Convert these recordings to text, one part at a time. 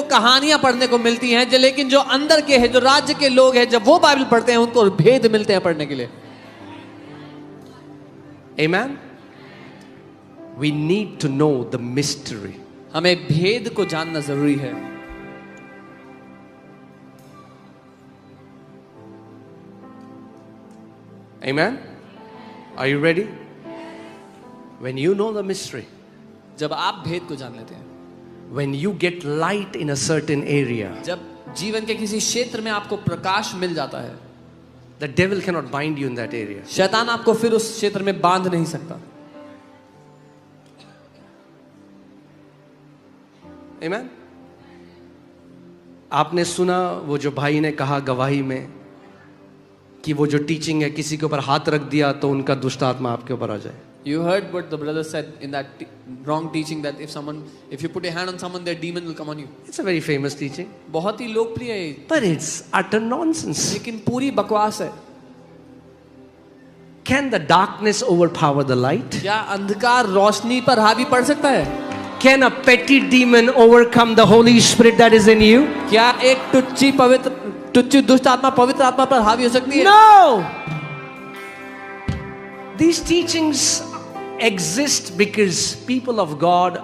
कहानियां पढ़ने को मिलती हैं, लेकिन जो अंदर के हैं, जो राज्य के लोग हैं, जब वो बाइबल पढ़ते हैं उनको भेद मिलते हैं पढ़ने के लिए। Amen. We need to know the mystery. हमें भेद को जानना जरूरी है। Amen. Are you ready? When you know the mystery, जब आप भेद को जान लेते हैं, when you get light in a certain area, जब जीवन के किसी क्षेत्र में आपको प्रकाश मिल जाता है, the devil cannot bind you in that area. शैतान आपको फिर उस क्षेत्र में बांध नहीं सकता। Amen. आपने सुना वो जो भाई ने कहा गवाही में कि वो जो टीचिंग है, किसी के ऊपर हाथ रख दिया तो उनका दुष्ट आत्मा आपके ऊपर आ जाए। You heard what the brother said in that wrong teaching, that if you put your hand on someone, their demon will come on you. It's a very famous teaching. बहुत ही लोकप्रिय है, But it's utter nonsense. लेकिन पूरी बकवास है। Can the darkness overpower the light? क्या अंधकार रोशनी पर हावी पड़ सकता है? Can a petty demon overcome the Holy Spirit that is in you? क्या एक टुच्ची दुष्ट आत्मा पवित्र आत्मा पर हावी हो सकती है? No! These teachings exist because people of God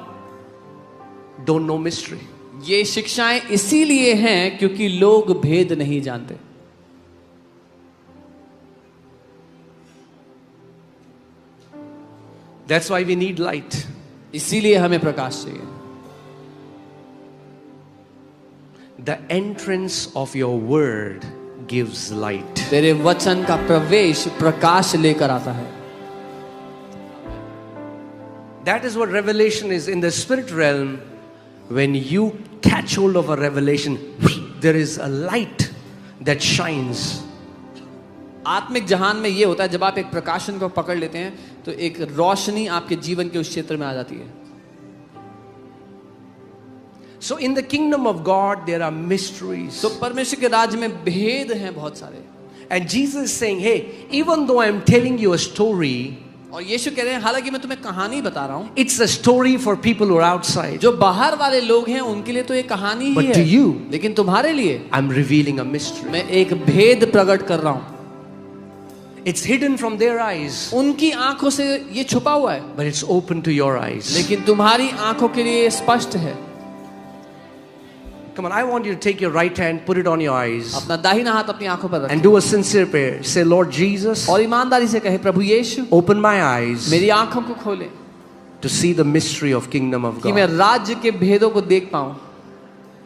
don't know mystery. ये शिक्षाएं इसीलिए हैं क्योंकि लोग भेद नहीं जानते। That's why we need light. इसीलिए हमें प्रकाश चाहिए। The entrance of your word gives light. तेरे वचन का प्रवेश प्रकाश लेकर आता है। That is what revelation is. In the spirit realm, when you catch hold of a revelation, there is a light that shines. आत्मिक जहान में ये होता है, जब आप एक प्रकाशन को पकड़ लेते हैं तो एक रोशनी आपके जीवन के उस क्षेत्र में आ जाती है। So in the kingdom of God there are mysteries. तो परमेश्वर के राज्य में भेद हैं बहुत सारे। And Jesus is saying, hey, even though I am telling you a story, और यीशु कह रहे हैं हालांकि मैं तुम्हें कहानी बता रहा हूँ, it's a story for people who are outside. जो बाहर वाले लोग हैं उनके लिए तो ये कहानी ही But है, to you, लेकिन तुम्हारे लिए I'm revealing a mystery. मैं एक भेद प्रकट कर रहा हूँ। It's hidden from their eyes, उनकी आंखों से ये छुपा हुआ है, but it's open to your eyes. लेकिन तुम्हारी आंखों के लिए स्पष्ट है। Come on, I want you to take your right hand, put it on your eyes, अपना दाहिना हाथ अपनी आंखों पर and रखें do a sincere prayer. Say, Lord Jesus, और ईमानदारी से कहे, प्रभु यीशु open my eyes मेरी आंखों को खोले to see the mystery of kingdom of कि मैं God. राज्य के भेदों को देख पाऊं।